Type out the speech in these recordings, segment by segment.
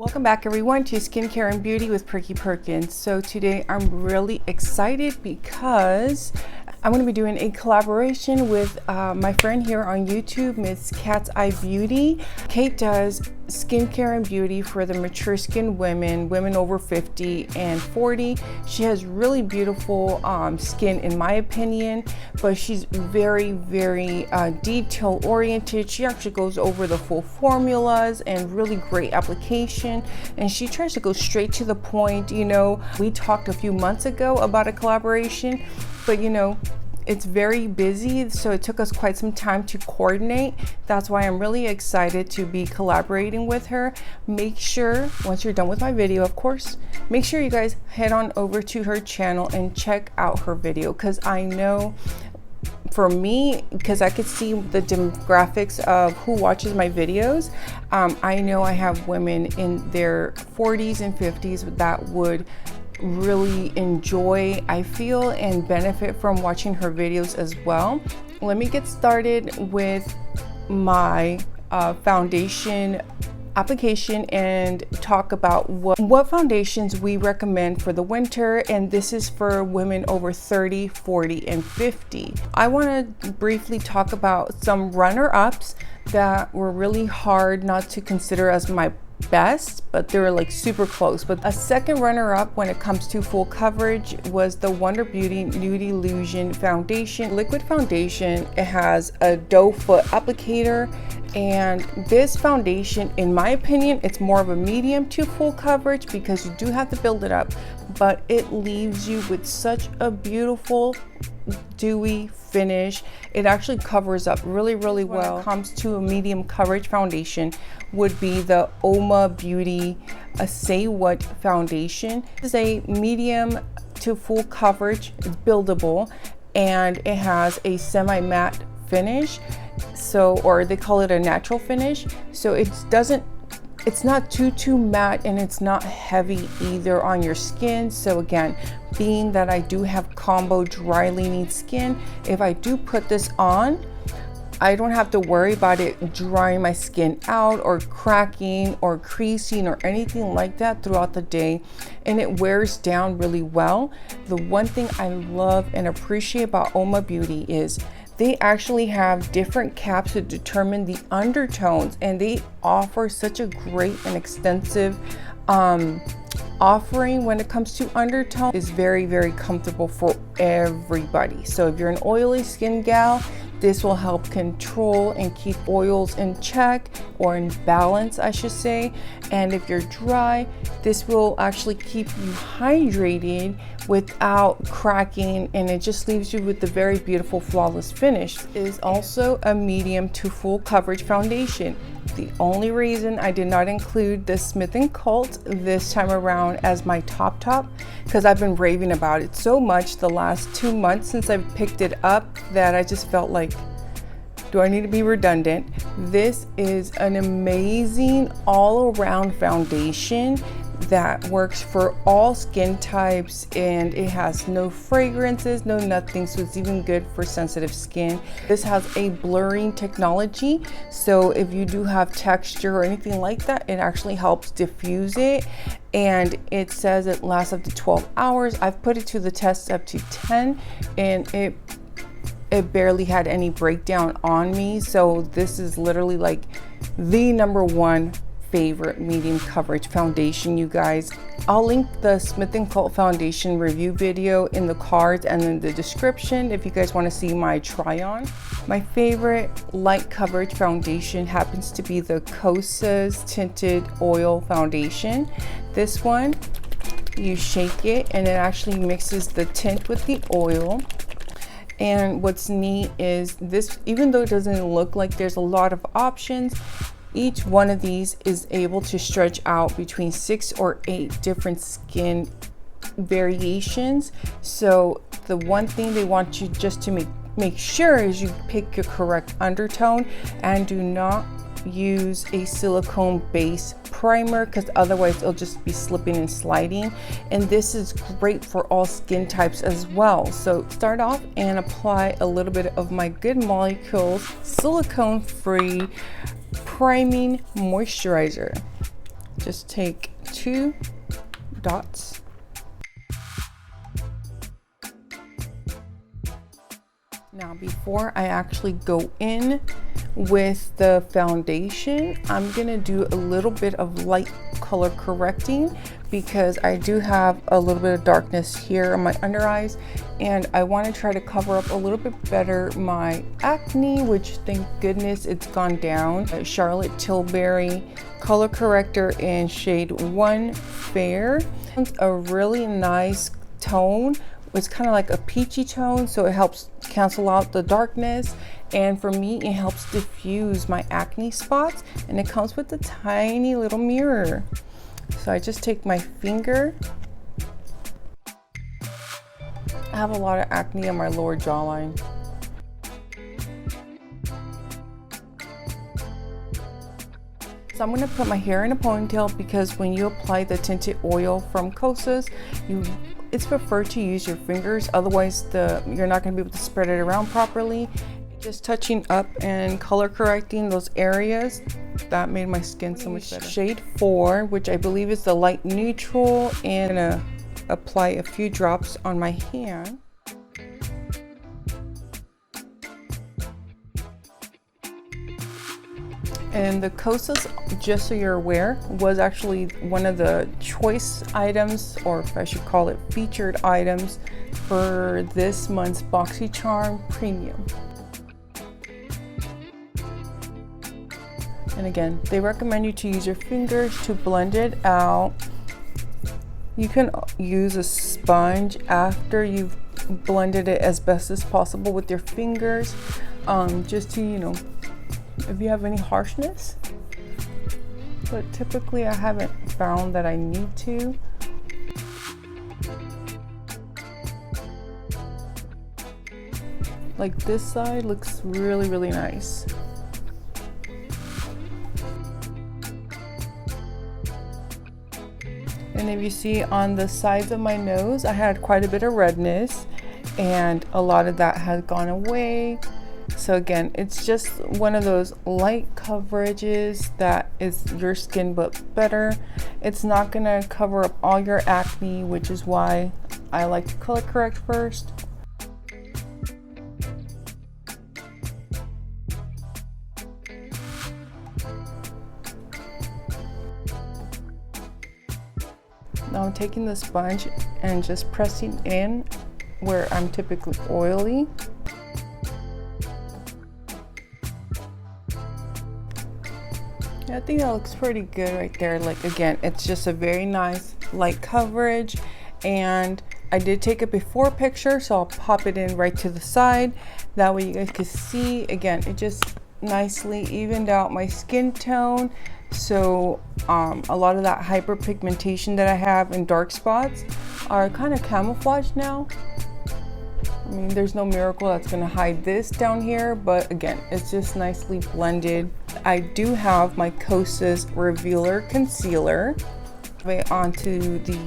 Welcome back everyone to Skincare and Beauty with Perkiperkins. So today I'm really excited because I'm going to be doing a collaboration with my friend here on YouTube, Miss Cat's Eye Beauty. Kate does skincare and beauty for the mature skin women over 50 and 40. She has really beautiful skin in my opinion, but she's very detail oriented. She actually goes over the full formulas and really great application, and she tries to go straight to the point. You know, we talked a few months ago about a collaboration, but you know, it's very busy, so it took us quite some time to coordinate. That's why I'm really excited to be collaborating with her. Make sure, once you're done with my video, of course, make sure you guys head on over to her channel and check out her video, because I know for me, because I could see the demographics of who watches my videos, I know I have women in their 40s and 50s that would really enjoy, I feel, and benefit from watching her videos as well. Let me get started with my foundation application and talk about what foundations we recommend for the winter, and this is for women over 30, 40, and 50. I want to briefly talk about some runner-ups that were really hard not to consider as my best, but they were like super close. But a second runner-up when it comes to full coverage was the Wonder Beauty Nude Illusion Foundation, liquid foundation. It has a doe foot applicator, and this foundation, in my opinion, it's more of a medium to full coverage because you do have to build it up, but it leaves you with such a beautiful dewy finish. It actually covers up really well. When it comes to a medium coverage foundation would be the Uoma Beauty Say What foundation. This is a medium to full coverage. It's buildable, and it has a semi-matte finish, so, or they call it a natural finish, so it's not too matte, and it's not heavy either on your skin. So again, being that I do have combo dry leaning skin, if I do put this on, I don't have to worry about it drying my skin out or cracking or creasing or anything like that throughout the day, and it wears down really well. The one thing I love and appreciate about Uoma Beauty is they actually have different caps to determine the undertones, and they offer such a great and extensive offering when it comes to undertone. Is very comfortable for everybody. So if you're an oily skin gal, this will help control and keep oils in check, or in balance I should say. And if you're dry, this will actually keep you hydrated without cracking, and it just leaves you with the very beautiful flawless finish. It is also a medium to full coverage foundation. The only reason I did not include the Smith & Cult this time around as my top, because I've been raving about it so much the last 2 months since I've picked it up that I just felt like, do I need to be redundant? This is an amazing all-around foundation that works for all skin types, and it has no fragrances, no nothing, so it's even good for sensitive skin. This has a blurring technology, so if you do have texture or anything like that, it actually helps diffuse it, and it says it lasts up to 12 hours. I've put it to the test up to 10, and it barely had any breakdown on me. So this is literally like the #1 favorite medium coverage foundation, you guys. I'll link the Smith & Cult foundation review video in the cards and in the description if you guys want to see my try on. My favorite light coverage foundation happens to be the Kosas Tinted Oil Foundation. This one, you shake it and it actually mixes the tint with the oil. And what's neat is this, even though it doesn't look like there's a lot of options, each one of these is able to stretch out between 6 or 8 different skin variations. So the one thing they want you just to make sure is you pick your correct undertone, and do not use a silicone base primer, because otherwise it'll just be slipping and sliding. And this is great for all skin types as well. So start off and apply a little bit of my Good Molecules silicone free priming moisturizer. just take 2 dots. Now before I actually go in with the foundation, I'm gonna do a little bit of light color correcting because I do have a little bit of darkness here on my under eyes, and I want to try to cover up a little bit better my acne, which thank goodness it's gone down. Charlotte Tilbury color corrector in shade 1 Fair. It's a really nice tone. It's kind of like a peachy tone, so it helps cancel out the darkness, and for me it helps diffuse my acne spots, and it comes with a tiny little mirror. So I just take my finger. I have a lot of acne on my lower jawline. So I'm going to put my hair in a ponytail because when you apply the tinted oil from Kosas, it's preferred to use your fingers, otherwise you're not going to be able to spread it around properly. Just touching up and color correcting those areas, that made my skin so much better. Shade 4, which I believe is the light neutral, and I'm gonna apply a few drops on my hand. And the Cosas, just so you're aware, was actually one of the choice items, or if I should call it featured items, for this month's BoxyCharm Premium. And again, they recommend you to use your fingers to blend it out. You can use a sponge after you've blended it as best as possible with your fingers, just to, you know, if you have any harshness. But typically I haven't found that I need to. Like this side looks really, really nice. And if you see on the sides of my nose, I had quite a bit of redness, and a lot of that has gone away. So again, it's just one of those light coverages that is your skin but better. It's not gonna cover up all your acne, which is why I like to color correct first. Now I'm taking the sponge and just pressing in where I'm typically oily. I think that looks pretty good right there. Like again, it's just a very nice light coverage, and I did take a before picture, so I'll pop it in right to the side. That way you guys can see. Again, it just nicely evened out my skin tone. So a lot of that hyperpigmentation that I have in dark spots are kind of camouflaged now. I mean, there's no miracle that's gonna hide this down here, but again, it's just nicely blended. I do have my Kosas Revealer Concealer onto the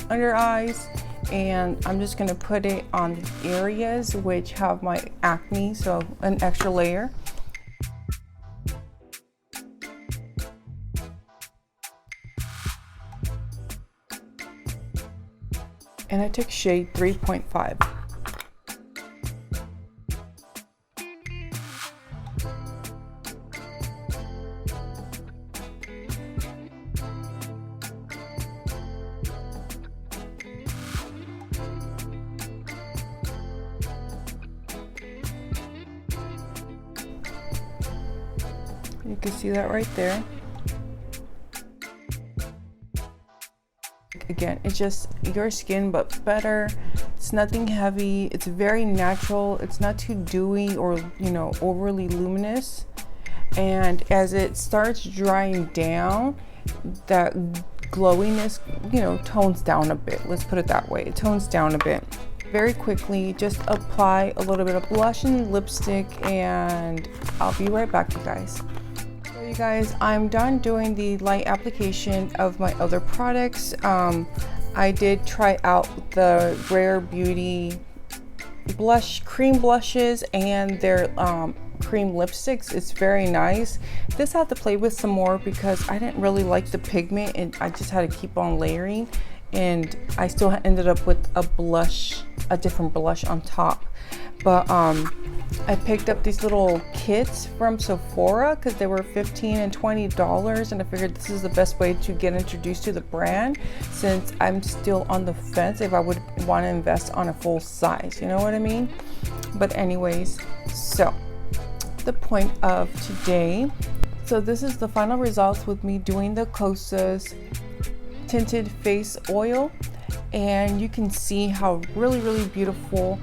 under eyes, and I'm just gonna put it on the areas which have my acne, so an extra layer. And I took shade 3.5. You can see that right there. Again, it's just your skin but better. It's nothing heavy, it's very natural, it's not too dewy or, you know, overly luminous. And as it starts drying down, that glowiness, you know, tones down a bit. Let's put it that way. It tones down a bit. Very quickly, just apply a little bit of blush and lipstick, and I'll be right back, you guys. So you guys, I'm done doing the light application of my other products. I did try out the Rare Beauty cream blushes and their cream lipsticks. It's very nice. This I have to play with some more because I didn't really like the pigment and I just had to keep on layering, and I still ended up with a different blush on top. But I picked up these little kits from Sephora because they were $15 and $20, and I figured this is the best way to get introduced to the brand, since I'm still on the fence if I would want to invest on a full size, you know what I mean? But anyways, so the point of today, so this is the final results with me doing the Kosas tinted face oil, and you can see how really beautiful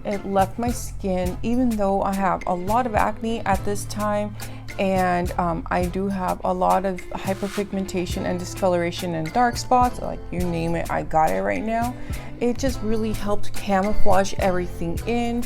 it left my skin, even though I have a lot of acne at this time, and I do have a lot of hyperpigmentation and discoloration and dark spots, like you name it, I got it right now. It just really helped camouflage everything in.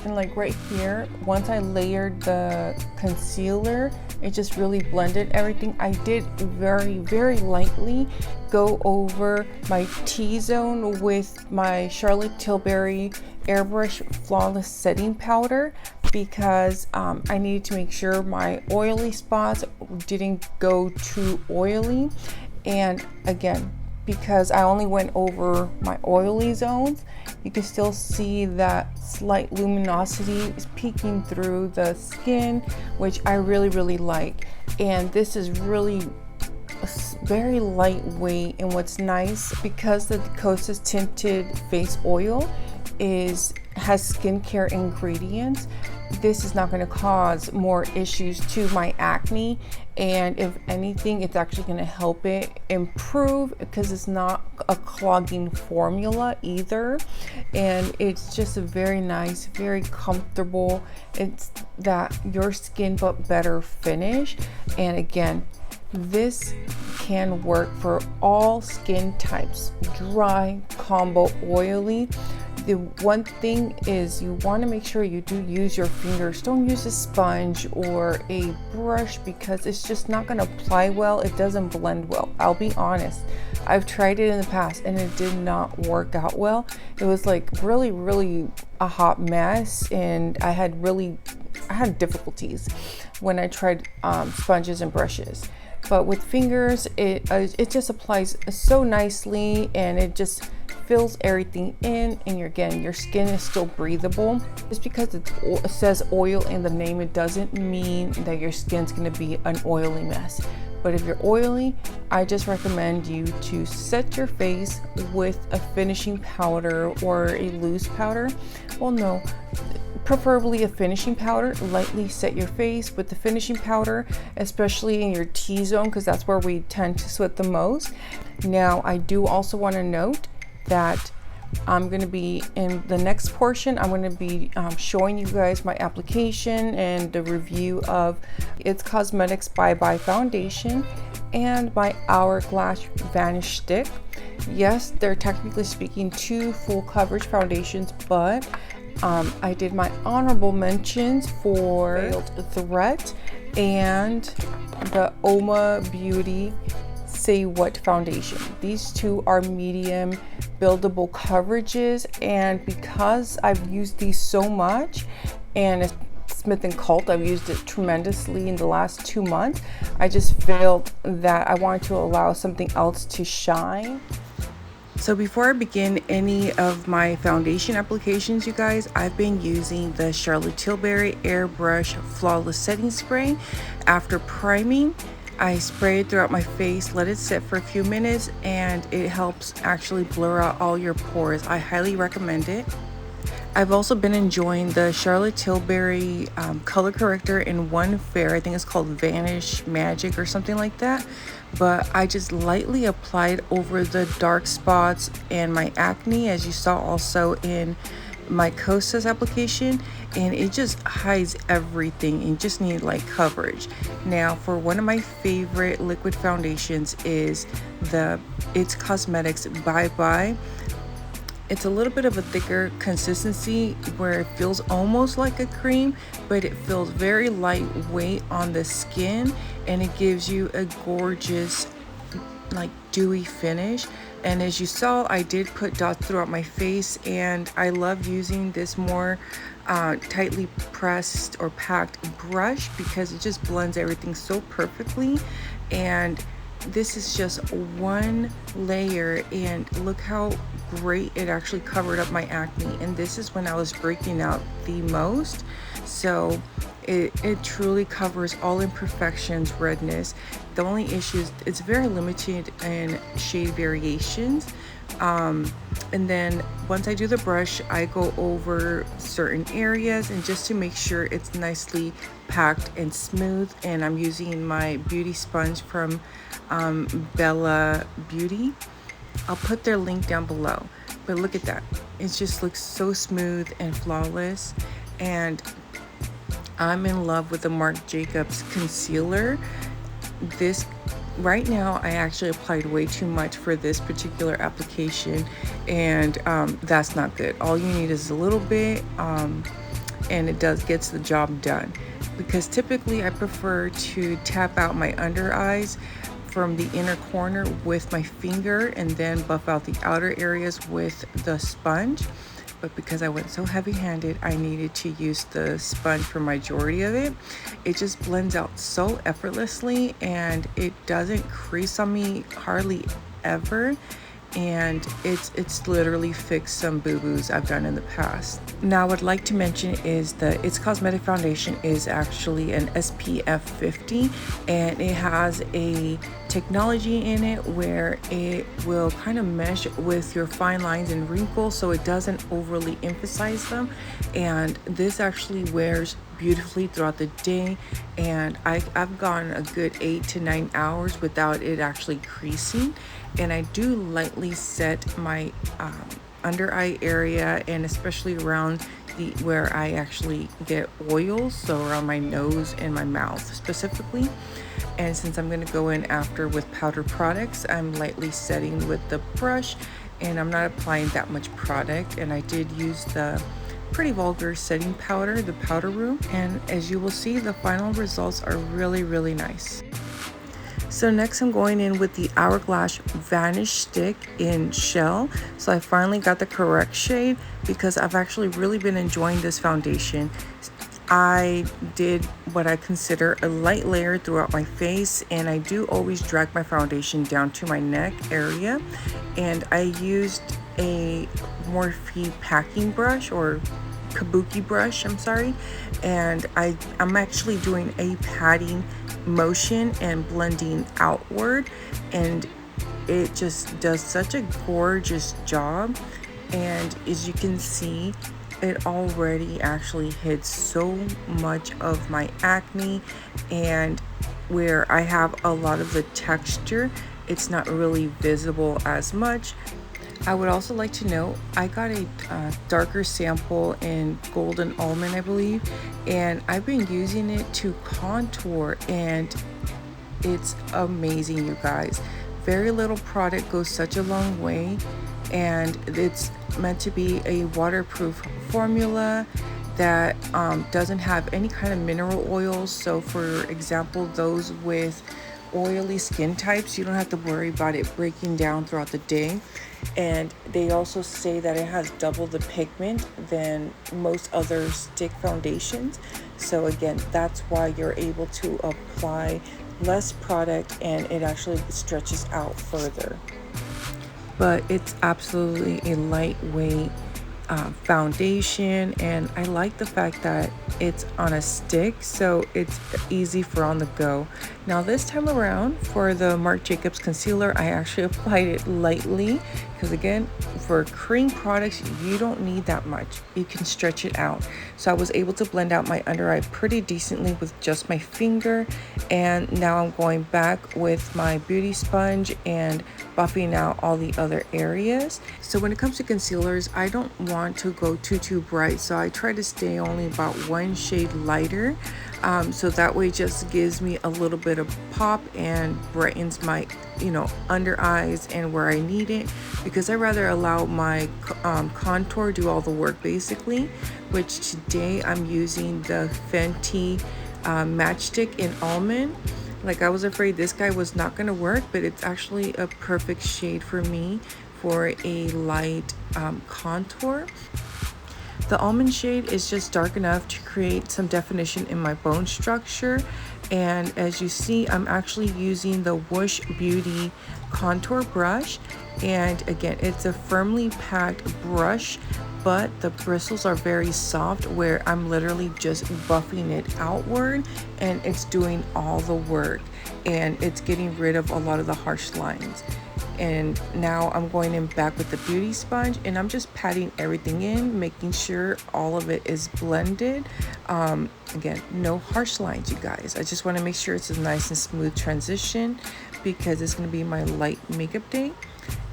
And like right here, once I layered the concealer, it just really blended everything. I did very lightly go over my T-zone with my Charlotte Tilbury Airbrush Flawless Setting Powder, because I needed to make sure my oily spots didn't go too oily. And again, because I only went over my oily zones, you can still see that slight luminosity is peeking through the skin, which I really like. And this is really very lightweight, and what's nice, because the Kosas tinted face oil has skincare ingredients, this is not going to cause more issues to my acne, and if anything, it's actually going to help it improve, because it's not a clogging formula either, and it's just a very nice, very comfortable, it's that your skin but better finish. And again, this can work for all skin types, dry, combo, oily. The one thing is you want to make sure you do use your fingers. Don't use a sponge or a brush, because it's just not going to apply well. It doesn't blend well. I'll be honest. I've tried it in the past and it did not work out well. It was like really a hot mess, and I had difficulties when I tried sponges and brushes. But with fingers, it just applies so nicely, and it just fills everything in, and your skin is still breathable. Just because it says oil in the name, it doesn't mean that your skin's going to be an oily mess. But if you're oily, I just recommend you to set your face with a finishing powder or a loose powder. Well, no, preferably a finishing powder. Lightly set your face with the finishing powder, especially in your T-zone, because that's where we tend to sweat the most. Now, I do also want to note that I'm going to be in the next portion, I'm going to be showing you guys my application and the review of It's Cosmetics Bye Bye Foundation and my Hourglass Vanish stick. Yes, they're technically speaking 2 full coverage foundations, but I did my honorable mentions for Veiled Threat and the Uoma Beauty Say What foundation. These 2 are medium buildable coverages, and because I've used these so much, and it's Smith & Cult, I've used it tremendously in the last 2 months, I just felt that I wanted to allow something else to shine. So before I begin any of my foundation applications, you guys, I've been using the Charlotte Tilbury Airbrush Flawless Setting Spray. After priming, I spray it throughout my face, let it sit for a few minutes, and it helps actually blur out all your pores. I highly recommend it. I've also been enjoying the Charlotte Tilbury color corrector in one fair. I think it's called Vanish Magic or something like that. But I just lightly applied over the dark spots and my acne, as you saw also in my Kosas application, and it just hides everything and just need like coverage. Now, for one of my favorite liquid foundations is the It's Cosmetics Bye Bye. It's a little bit of a thicker consistency where it feels almost like a cream, but it feels very lightweight on the skin, and it gives you a gorgeous like dewy finish. And as you saw, I did put dots throughout my face, and I love using this more tightly pressed or packed brush because it just blends everything so perfectly. And this is just one layer, and look how great it actually covered up my acne. And this is when I was breaking out the most, so it truly covers all imperfections, redness. The only issue is it's very limited in shade variations. And then once I do the brush, I go over certain areas, and just to make sure it's nicely packed and smooth. And I'm using my beauty sponge from Bella Beauty. I'll put their link down below. But look at that. It just looks so smooth and flawless. And I'm in love with the Marc Jacobs concealer. This right now, I actually applied way too much for this particular application, and that's not good. All you need is a little bit, and it gets the job done. Because typically I prefer to tap out my under eyes from the inner corner with my finger and then buff out the outer areas with the sponge. But because I went so heavy-handed, I needed to use the sponge for majority of it. It just blends out so effortlessly, and it doesn't crease on me hardly ever. And it's literally fixed some boo-boos I've done in the past. Now, what I'd like to mention is that its cosmetic foundation is actually an SPF 50, and it has a technology in it where it will kind of mesh with your fine lines and wrinkles, so it doesn't overly emphasize them. And this actually wears beautifully throughout the day, and I've gone a good 8 to 9 hours without it actually creasing. And I do lightly set my under eye area, and especially around where I actually get oils, so around my nose and my mouth specifically. And since I'm going to go in after with powder products, I'm lightly setting with the brush, and I'm not applying that much product. And I did use the Pretty Vulgar setting powder, the powder room, and as you will see, the final results are really, really nice. So next I'm going in with the Hourglass Vanish stick in Shell. So I finally got the correct shade because I've actually really been enjoying this foundation. I did what I consider a light layer throughout my face, and I do always drag my foundation down to my neck area. And I used a Morphe packing brush, or kabuki brush, I'm sorry. And I'm actually doing a patting motion and blending outward, and it just does such a gorgeous job. And as you can see, it already actually hits so much of my acne, and where I have a lot of the texture, it's not really visible as much. I would also like to note, I got a darker sample in Golden Almond, I believe, and I've been using it to contour, and it's amazing, you guys. Very little product goes such a long way, and it's meant to be a waterproof formula that doesn't have any kind of mineral oils. So for example, those with oily skin types, you don't have to worry about it breaking down throughout the day. And they also say that it has double the pigment than most other stick foundations. So again, that's why you're able to apply less product, and it actually stretches out further. But it's absolutely a lightweight foundation, and I like the fact that it's on a stick, so it's easy for on the go. Now this time around, for the Marc Jacobs concealer, I actually applied it lightly, because again, for cream products, you don't need that much. You can stretch it out. So I was able to blend out my under eye pretty decently with just my finger, and now I'm going back with my beauty sponge and buffing out all the other areas. So when it comes to concealers, I don't want to go too bright, so I try to stay only about one shade lighter, so that way it just gives me a little bit of pop and brightens my under eyes and where I need it, because I rather allow my contour do all the work basically, which today I'm using the Fenty Matchstick in Almond. Like, I was afraid this guy was not going to work, but it's actually a perfect shade for me for a light contour. The almond shade is just dark enough to create some definition in my bone structure. And as you see, I'm actually using the Whoosh Beauty contour brush. And again, it's a firmly packed brush, but the bristles are very soft, where I'm literally just buffing it outward and it's doing all the work, and it's getting rid of a lot of the harsh lines. And now I'm going in back with the beauty sponge, and I'm just patting everything in, making sure all of it is blended. Again, no harsh lines, you guys. I just want to make sure it's a nice and smooth transition, because it's going to be my light makeup day.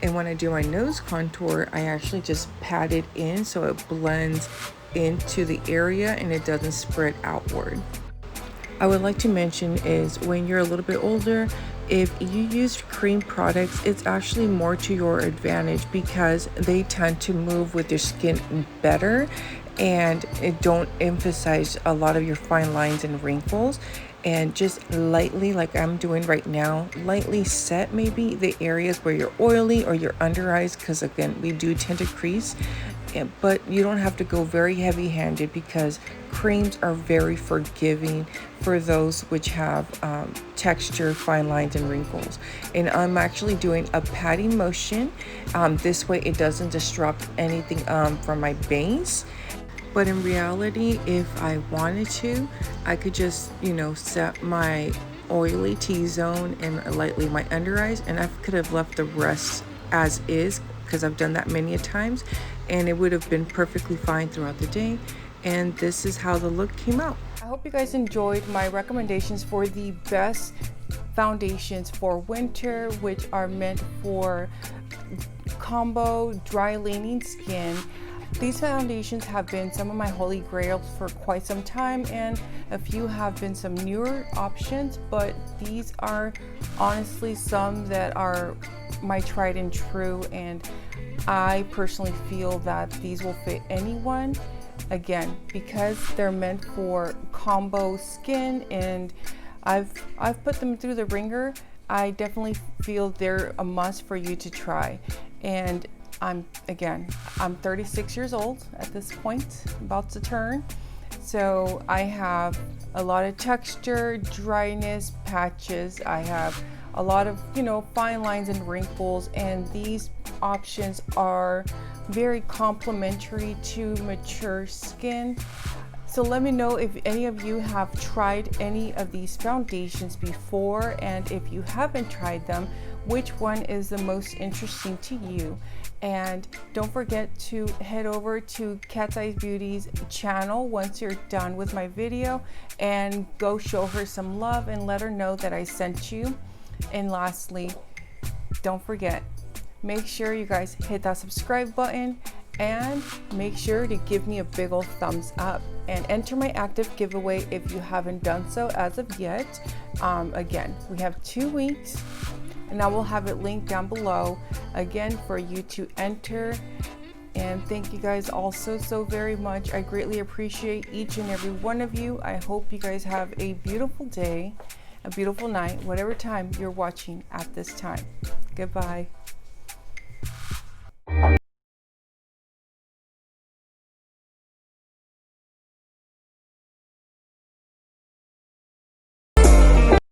And when I do my nose contour, I actually just pat it in so it blends into the area and it doesn't spread outward. I would like to mention is, when you're a little bit older, if you use cream products, it's actually more to your advantage, because they tend to move with your skin better, and it don't emphasize a lot of your fine lines and wrinkles. And just lightly, like I'm doing right now, lightly set maybe the areas where you're oily or your under eyes, because again, we do tend to crease. But you don't have to go very heavy handed, because creams are very forgiving for those which have texture, fine lines, and wrinkles. And I'm actually doing a patting motion. This way it doesn't disrupt anything from my base. But in reality, if I wanted to, I could just, you know, set my oily T-zone and lightly my under eyes, and I could have left the rest as is, because I've done that many a times, and it would have been perfectly fine throughout the day. And this is how the look came out. I hope you guys enjoyed my recommendations for the best foundations for winter, which are meant for combo dry leaning skin. These foundations have been some of my holy grails for quite some time, and a few have been some newer options, but these are honestly some that are my tried and true, and I personally feel that these will fit anyone. Again, because they're meant for combo skin, and I've put them through the ringer. I definitely feel they're a must for you to try. And I'm 36 years old at this point, about to turn. So I have a lot of texture, dryness, patches. I have a lot of, you know, fine lines and wrinkles, and these options are very complementary to mature skin. So let me know if any of you have tried any of these foundations before, and if you haven't tried them, which one is the most interesting to you. And don't forget to head over to Cat's Eyes Beauty's channel once you're done with my video, and go show her some love and let her know that I sent you. And lastly, don't forget, make sure you guys hit that subscribe button, and make sure to give me a big old thumbs up, and enter my active giveaway if you haven't done so as of yet. Again, we have 2 weeks, and I will have it linked down below again for you to enter. And thank you guys all so very much. I greatly appreciate each and every one of you. I hope you guys have a beautiful day, a beautiful night, whatever time you're watching at this time. Goodbye.